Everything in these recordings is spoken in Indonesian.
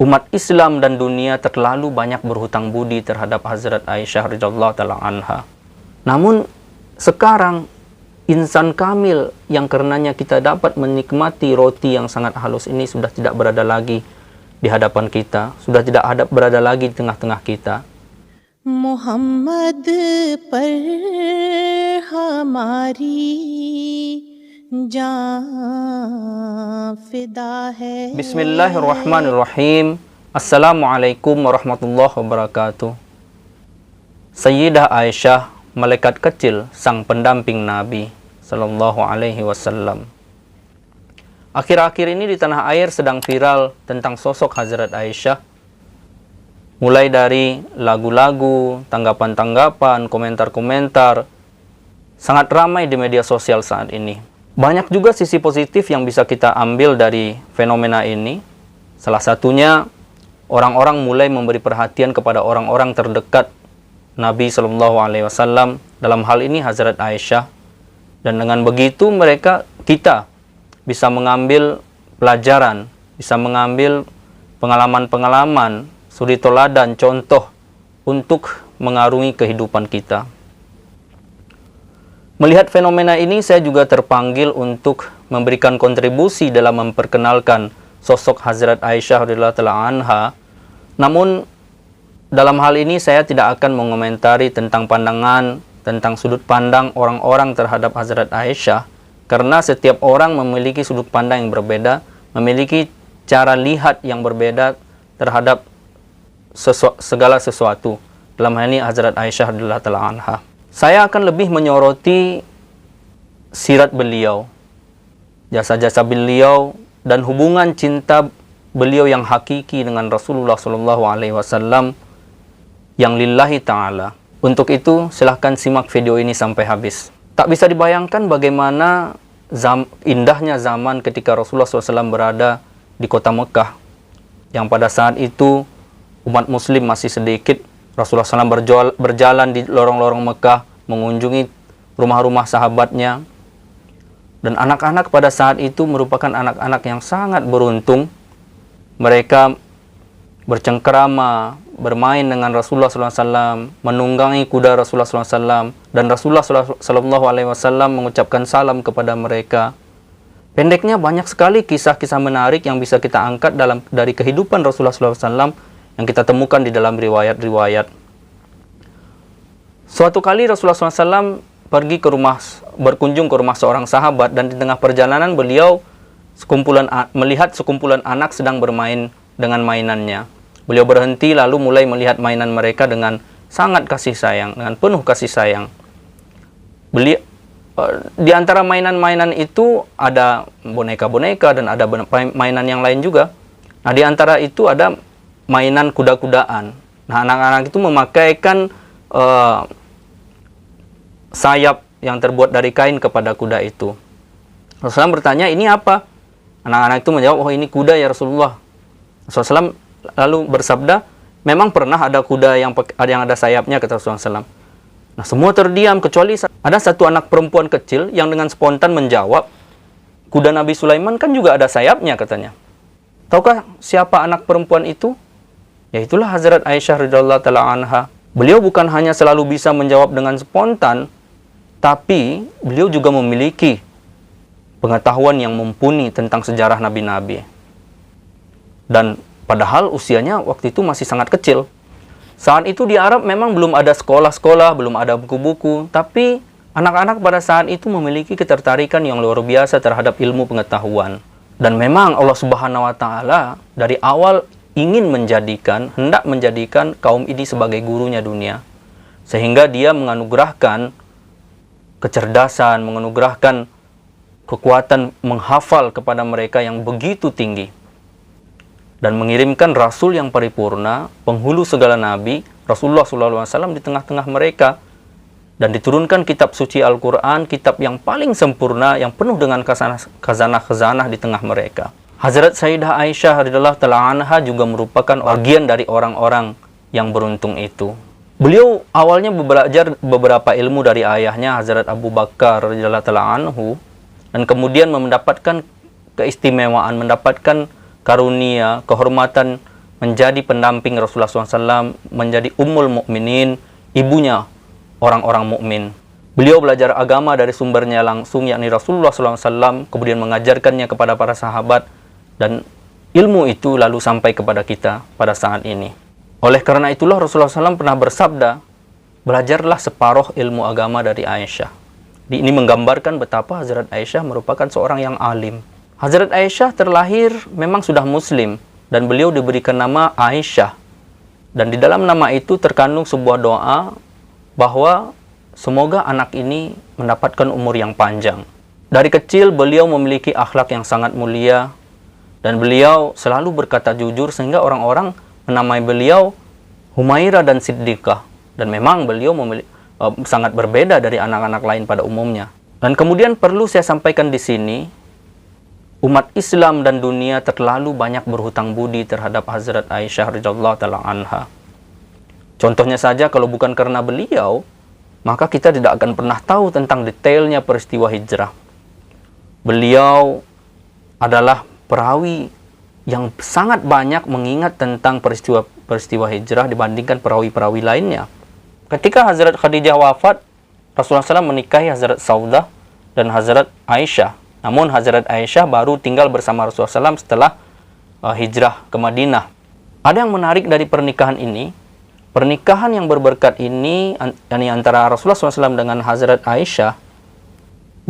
umat Islam dan dunia terlalu banyak berhutang budi terhadap Hazrat Aisyah radhiyallahu taala anha. Namun sekarang insan kamil yang karenanya kita dapat menikmati roti yang sangat halus ini sudah tidak berada lagi di hadapan kita, sudah tidak berada lagi di tengah-tengah kita. Muhammad par hamari jaan fida hai. Bismillahirrahmanirrahim. Assalamualaikum warahmatullahi wabarakatuh. Sayyidah Aisyah, malaikat kecil, sang pendamping Nabi Sallallahu Alaihi Wasallam. Akhir-akhir ini di tanah air sedang viral tentang sosok Hazrat Aisyah. Mulai dari lagu-lagu, tanggapan-tanggapan, komentar-komentar, sangat ramai di media sosial saat ini. Banyak juga sisi positif yang bisa kita ambil dari fenomena ini. Salah satunya, orang-orang mulai memberi perhatian kepada orang-orang terdekat Nabi Sallallahu Alaihi Wasallam, dalam hal ini Hazrat Aisyah. Dan dengan begitu kita bisa mengambil pelajaran, bisa mengambil pengalaman-pengalaman, suri toladan, contoh untuk mengarungi kehidupan kita. Melihat fenomena ini, saya juga terpanggil untuk memberikan kontribusi dalam memperkenalkan sosok Hazrat Aisyah radhiyallahu taala anha. Namun dalam hal ini saya tidak akan mengomentari tentang pandangan, tentang sudut pandang orang-orang terhadap Hazrat Aisyah, karena setiap orang memiliki sudut pandang yang berbeda, memiliki cara lihat yang berbeda terhadap segala sesuatu. Dalam hal ini Hazrat Aisyah radhiyallahu taala anha. Saya akan lebih menyoroti sirat beliau, jasa-jasa beliau, dan hubungan cinta beliau yang hakiki dengan Rasulullah Sallallahu Alaihi Wasallam yang lillahi ta'ala. Untuk itu, silahkan simak video ini sampai habis. Tak bisa dibayangkan bagaimana indahnya zaman ketika Rasulullah SAW berada di kota Mekah, yang pada saat itu umat muslim masih sedikit. Rasulullah SAW berjalan di lorong-lorong Mekah, mengunjungi rumah-rumah sahabatnya. Dan anak-anak pada saat itu merupakan anak-anak yang sangat beruntung. Mereka bercengkerama, bermain dengan Rasulullah SAW, menunggangi kuda Rasulullah SAW, dan Rasulullah SAW mengucapkan salam kepada mereka. Pendeknya banyak sekali kisah-kisah menarik yang bisa kita angkat dari kehidupan Rasulullah SAW yang kita temukan di dalam riwayat-riwayat. Suatu kali Rasulullah SAW berkunjung ke rumah seorang sahabat, dan di tengah perjalanan beliau melihat sekumpulan anak sedang bermain dengan mainannya. Beliau berhenti lalu mulai melihat mainan mereka dengan sangat kasih sayang, dengan penuh kasih sayang. Di antara mainan-mainan itu ada boneka-boneka dan ada mainan yang lain juga. Nah, di antara itu ada mainan kuda-kudaan. Nah, anak-anak itu memakaikan sayap yang terbuat dari kain kepada kuda itu. Rasulullah bertanya, ini apa? Anak-anak itu menjawab, oh ini kuda ya Rasulullah. Rasulullah lalu bersabda, memang pernah ada kuda yang ada sayapnya, kata Rasulullah SAW. Nah, semua terdiam kecuali ada satu anak perempuan kecil yang dengan spontan menjawab, kuda Nabi Sulaiman kan juga ada sayapnya, katanya. Tahukah siapa anak perempuan itu? Yaitulah Hazrat Aisyah radhiyallahu taala anha. Beliau bukan hanya selalu bisa menjawab dengan spontan, tapi beliau juga memiliki pengetahuan yang mumpuni tentang sejarah nabi-nabi. Dan padahal usianya waktu itu masih sangat kecil. Saat itu di Arab memang belum ada sekolah-sekolah, belum ada buku-buku. Tapi anak-anak pada saat itu memiliki ketertarikan yang luar biasa terhadap ilmu pengetahuan. Dan memang Allah Subhanahu wa Ta'ala dari awal hendak menjadikan kaum ini sebagai gurunya dunia. Sehingga dia menganugerahkan kecerdasan, menganugerahkan kekuatan menghafal kepada mereka yang begitu tinggi. Dan mengirimkan Rasul yang paripurna, penghulu segala nabi, Rasulullah SAW di tengah-tengah mereka. Dan diturunkan kitab suci Al-Quran, kitab yang paling sempurna, yang penuh dengan khazanah-khazanah di tengah mereka. Hazrat Sayyidah Aisyah radhiyallahu taala anha juga merupakan bagian dari orang-orang yang beruntung itu. Beliau awalnya belajar beberapa ilmu dari ayahnya, Hazrat Abu Bakar radhiyallahu taala anhu, dan kemudian mendapatkan keistimewaan, mendapatkan karunia, kehormatan menjadi pendamping Rasulullah SAW, menjadi ummul mukminin, ibunya orang-orang mukmin. Beliau belajar agama dari sumbernya langsung, yakni Rasulullah SAW, kemudian mengajarkannya kepada para sahabat, dan ilmu itu lalu sampai kepada kita pada saat ini. Oleh karena itulah Rasulullah SAW pernah bersabda, belajarlah separuh ilmu agama dari Aisyah. Ini menggambarkan betapa Hazrat Aisyah merupakan seorang yang alim. Hazrat Aisyah terlahir memang sudah muslim, dan beliau diberikan nama Aisyah. Dan di dalam nama itu terkandung sebuah doa bahwa semoga anak ini mendapatkan umur yang panjang. Dari kecil beliau memiliki akhlak yang sangat mulia, dan beliau selalu berkata jujur sehingga orang-orang menamai beliau Humairah dan Siddiqah. Dan memang beliau sangat berbeda dari anak-anak lain pada umumnya. Dan kemudian perlu saya sampaikan di sini, umat Islam dan dunia terlalu banyak berhutang budi terhadap Hazrat Aisyah radhiyallahu taala anha. Contohnya saja, kalau bukan karena beliau, maka kita tidak akan pernah tahu tentang detailnya peristiwa hijrah. Beliau adalah perawi yang sangat banyak mengingat tentang peristiwa hijrah dibandingkan perawi-perawi lainnya. Ketika Hazrat Khadijah wafat, Rasulullah SAW menikahi Hazrat Saudah dan Hazrat Aisyah. Namun Hazrat Aisyah baru tinggal bersama Rasulullah SAW setelah hijrah ke Madinah. Ada yang menarik dari pernikahan ini. Pernikahan yang berberkat ini, yakni antara Rasulullah SAW dengan Hazrat Aisyah,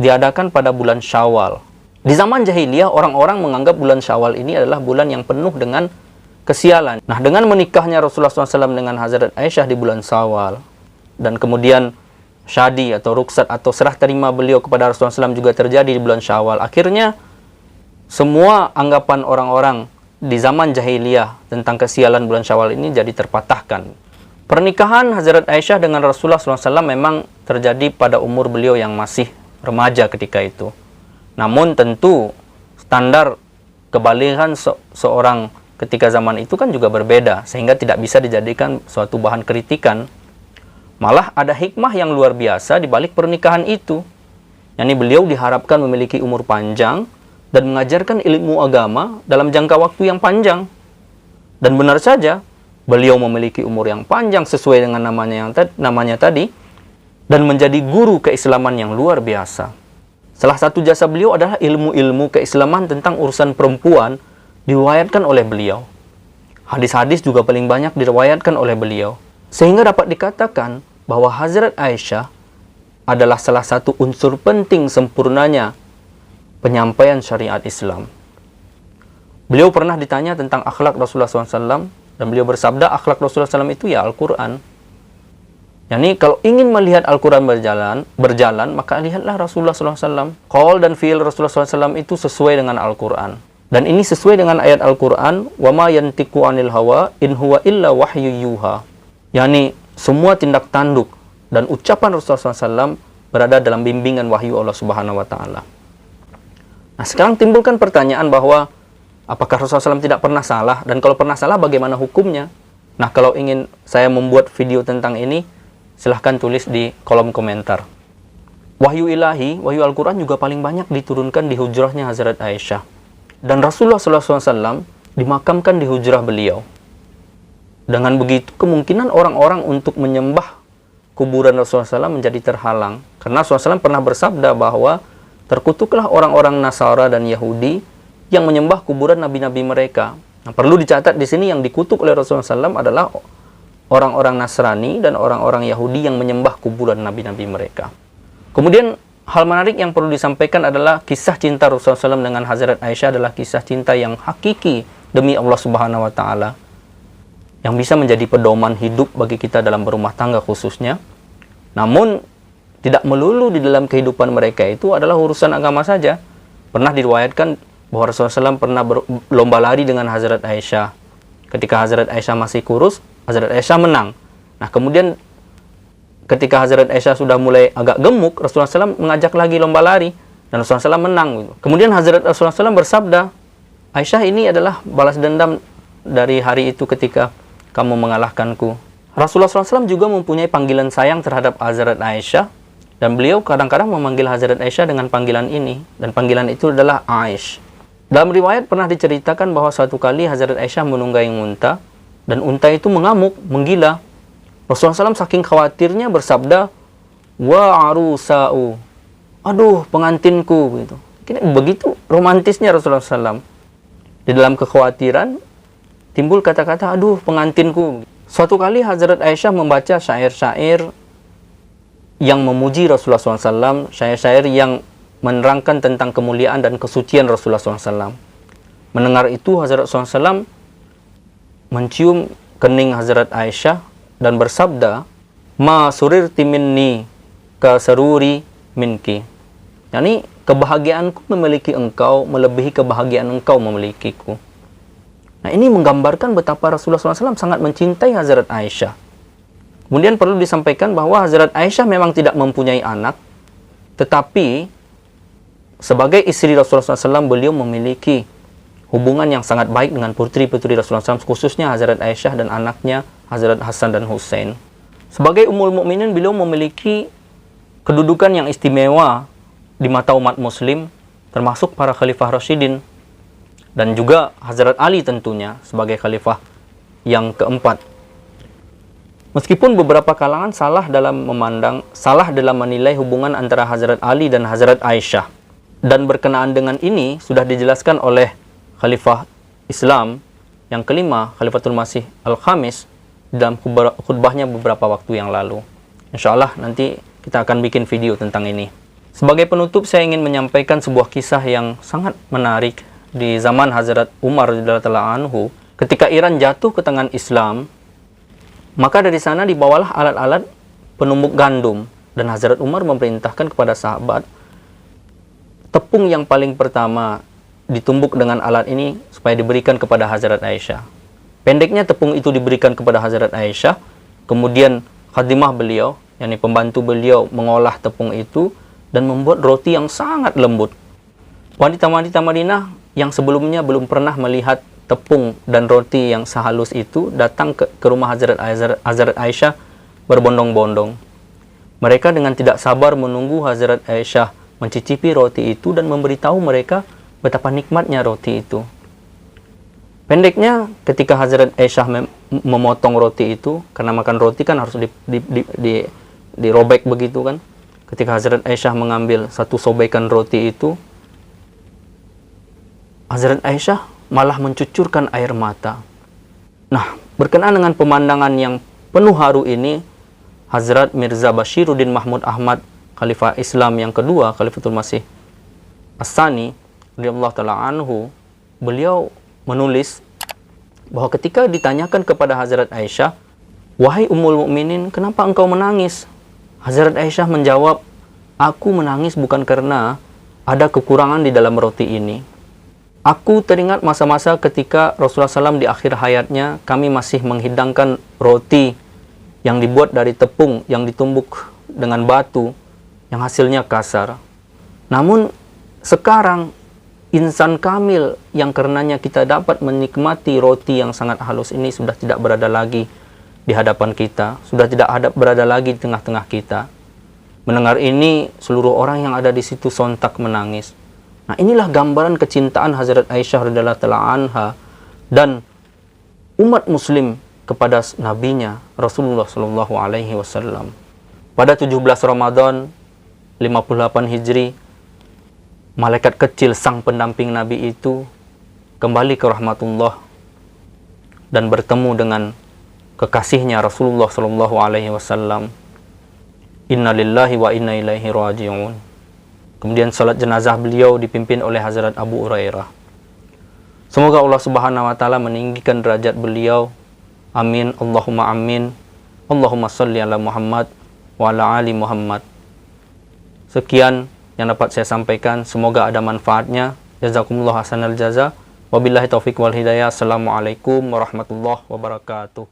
diadakan pada bulan Syawal. Di zaman jahiliyah, orang-orang menganggap bulan Syawal ini adalah bulan yang penuh dengan kesialan. Nah, dengan menikahnya Rasulullah SAW dengan Hazrat Aisyah di bulan Syawal, dan kemudian syadi atau ruksat atau serah terima beliau kepada Rasulullah SAW juga terjadi di bulan Syawal. Akhirnya semua anggapan orang-orang di zaman jahiliyah tentang kesialan bulan Syawal ini jadi terpatahkan. Pernikahan Hazrat Aisyah dengan Rasulullah SAW memang terjadi pada umur beliau yang masih remaja ketika itu. Namun tentu standar kebalighan seorang ketika zaman itu kan juga berbeda, sehingga tidak bisa dijadikan suatu bahan kritikan. Malah ada hikmah yang luar biasa di balik pernikahan itu. yakni beliau diharapkan memiliki umur panjang dan mengajarkan ilmu agama dalam jangka waktu yang panjang. Dan benar saja, beliau memiliki umur yang panjang sesuai dengan namanya tadi, dan menjadi guru keislaman yang luar biasa. Salah satu jasa beliau adalah ilmu-ilmu keislaman tentang urusan perempuan diriwayatkan oleh beliau. Hadis-hadis juga paling banyak diriwayatkan oleh beliau. Sehingga dapat dikatakan bahwa Hazrat Aisyah adalah salah satu unsur penting sempurnanya penyampaian syariat Islam. Beliau pernah ditanya tentang akhlak Rasulullah SAW, dan beliau bersabda, akhlak Rasulullah SAW itu ya Al-Quran. Yani kalau ingin melihat Al-Quran berjalan, maka lihatlah Rasulullah SAW. Qaul dan fi'il Rasulullah SAW itu sesuai dengan Al-Quran. Dan ini sesuai dengan ayat Al-Quran, وَمَا يَنْتِقُ عَنِ الْهَوَىٰ إِنْ هُوَ إِلَّا وَحْيُ يُوحَىٰ. Yani semua tindak tanduk dan ucapan Rasulullah SAW berada dalam bimbingan wahyu Allah Subhanahu wa Ta'ala. Nah, sekarang timbulkan pertanyaan bahwa apakah Rasulullah SAW tidak pernah salah, dan kalau pernah salah bagaimana hukumnya? Nah, kalau ingin saya membuat video tentang ini, silahkan tulis di kolom komentar. Wahyu ilahi, wahyu Al-Quran juga paling banyak diturunkan di hujrahnya Hazrat Aisyah. Dan Rasulullah SAW dimakamkan di hujrah beliau. Dengan begitu, kemungkinan orang-orang untuk menyembah kuburan Rasulullah SAW menjadi terhalang. Karena Rasulullah SAW pernah bersabda bahwa terkutuklah orang-orang Nasara dan Yahudi yang menyembah kuburan nabi-nabi mereka. Nah, perlu dicatat di sini yang dikutuk oleh Rasulullah SAW adalah orang-orang Nasrani dan orang-orang Yahudi yang menyembah kuburan nabi-nabi mereka. Kemudian hal menarik yang perlu disampaikan adalah kisah cinta Rasulullah SAW dengan Hazrat Aisyah adalah kisah cinta yang hakiki demi Allah Subhanahu wa Ta'ala, yang bisa menjadi pedoman hidup bagi kita dalam berumah tangga khususnya. Namun tidak melulu di dalam kehidupan mereka itu adalah urusan agama saja. Pernah diriwayatkan bahwa Rasulullah SAW pernah berlomba lari dengan Hazrat Aisyah. Ketika Hazrat Aisyah masih kurus, Hazrat Aisyah menang. Nah, kemudian ketika Hazrat Aisyah sudah mulai agak gemuk, Rasulullah SAW mengajak lagi lomba lari, dan Rasulullah SAW menang. Kemudian Hazrat Rasulullah SAW bersabda, Aisyah, ini adalah balas dendam dari hari itu ketika kamu mengalahkanku. Rasulullah SAW juga mempunyai panggilan sayang terhadap Hazrat Aisyah, dan beliau kadang-kadang memanggil Hazrat Aisyah dengan panggilan ini, dan panggilan itu adalah Aish. Dalam riwayat pernah diceritakan bahwa suatu kali Hazrat Aisyah menunggangi unta, dan unta itu mengamuk, menggila. Rasulullah SAW saking khawatirnya bersabda, wa arusa'u, aduh pengantinku, begitu. Begitu romantisnya Rasulullah SAW. Di dalam kekhawatiran timbul kata-kata, aduh pengantinku. Suatu kali Hazrat Aisyah membaca syair-syair yang memuji Rasulullah SAW, syair-syair yang menerangkan tentang kemuliaan dan kesucian Rasulullah SAW. Mendengar itu, Hazrat SAW mencium kening Hazrat Aisyah dan bersabda, ma surirti minni ka saruri minki. Yani, kebahagiaanku memiliki engkau melebihi kebahagiaan engkau memilikiku. Nah, ini menggambarkan betapa Rasulullah SAW sangat mencintai Hazrat Aisyah. Kemudian perlu disampaikan bahwa Hazrat Aisyah memang tidak mempunyai anak, tetapi sebagai istri Rasulullah SAW, beliau memiliki hubungan yang sangat baik dengan putri-putri Rasulullah SAW, khususnya Hazrat Aisyah dan anaknya Hazrat Hasan dan Husain. Sebagai Ummul Mukminin, beliau memiliki kedudukan yang istimewa di mata umat muslim, termasuk para khalifah Rasyidin, dan juga Hazrat Ali tentunya sebagai khalifah yang keempat. Meskipun beberapa kalangan salah dalam menilai hubungan antara Hazrat Ali dan Hazrat Aisyah. Dan berkenaan dengan ini sudah dijelaskan oleh khalifah Islam yang kelima, Khalifatul Masih Al-Khamis, dalam khutbahnya beberapa waktu yang lalu. Insya Allah nanti kita akan bikin video tentang ini. Sebagai penutup, saya ingin menyampaikan sebuah kisah yang sangat menarik di zaman Hazrat Umar radhiyallahu anhu. Ketika Iran jatuh ke tangan Islam, maka dari sana dibawalah alat-alat penumbuk gandum, dan Hazrat Umar memerintahkan kepada sahabat, tepung yang paling pertama ditumbuk dengan alat ini supaya diberikan kepada Hazrat Aisyah. Pendeknya, tepung itu diberikan kepada Hazrat Aisyah, kemudian khadimah beliau, yakni pembantu beliau, mengolah tepung itu dan membuat roti yang sangat lembut. Wanita-wanita Madinah yang sebelumnya belum pernah melihat tepung dan roti yang sehalus itu datang ke rumah Hazrat Aisyah berbondong-bondong. Mereka dengan tidak sabar menunggu Hazrat Aisyah mencicipi roti itu dan memberitahu mereka betapa nikmatnya roti itu. Pendeknya, ketika Hazrat Aisyah memotong roti itu, karena makan roti kan harus dirobek begitu kan. Ketika Hazrat Aisyah mengambil satu sobekan roti itu, Hazrat Aisyah malah mencucurkan air mata. Nah, berkenaan dengan pemandangan yang penuh haru ini, Hazrat Mirza Bashiruddin Mahmud Ahmad, Khalifah Islam yang kedua, Khalifatul Masih As-Sani, radhiyallahu ta'ala anhu, beliau menulis bahwa ketika ditanyakan kepada Hazrat Aisyah, wahai Ummul Mukminin, kenapa engkau menangis? Hazrat Aisyah menjawab, aku menangis bukan karena ada kekurangan di dalam roti ini. Aku teringat masa-masa ketika Rasulullah SAW di akhir hayatnya, kami masih menghidangkan roti yang dibuat dari tepung yang ditumbuk dengan batu, yang hasilnya kasar. Namun sekarang, insan kamil yang karenanya kita dapat menikmati roti yang sangat halus ini sudah tidak berada lagi di hadapan kita, sudah tidak berada lagi di tengah-tengah kita. Mendengar ini, seluruh orang yang ada di situ sontak menangis. Nah, inilah gambaran kecintaan Hazrat Aisyah radhiyallahu ta'ala anha dan umat muslim kepada nabinya Rasulullah sallallahu alaihi wasallam. Pada 17 Ramadan 58 Hijri, malaikat kecil sang pendamping Nabi itu kembali ke rahmatullah dan bertemu dengan kekasihnya Rasulullah sallallahu alaihi wasallam. Inna lillahi wa inna ilaihi raji'un. Kemudian salat jenazah beliau dipimpin oleh Hazrat Abu Hurairah. Semoga Allah Subhanahu wa taala meninggikan derajat beliau. Amin. Allahumma amin. Allahumma shalli ala Muhammad wa ala ali Muhammad. Sekian yang dapat saya sampaikan, semoga ada manfaatnya. Jazakumullah hasanal jaza. Wabillahi taufiq wal hidayah. Assalamualaikum warahmatullahi wabarakatuh.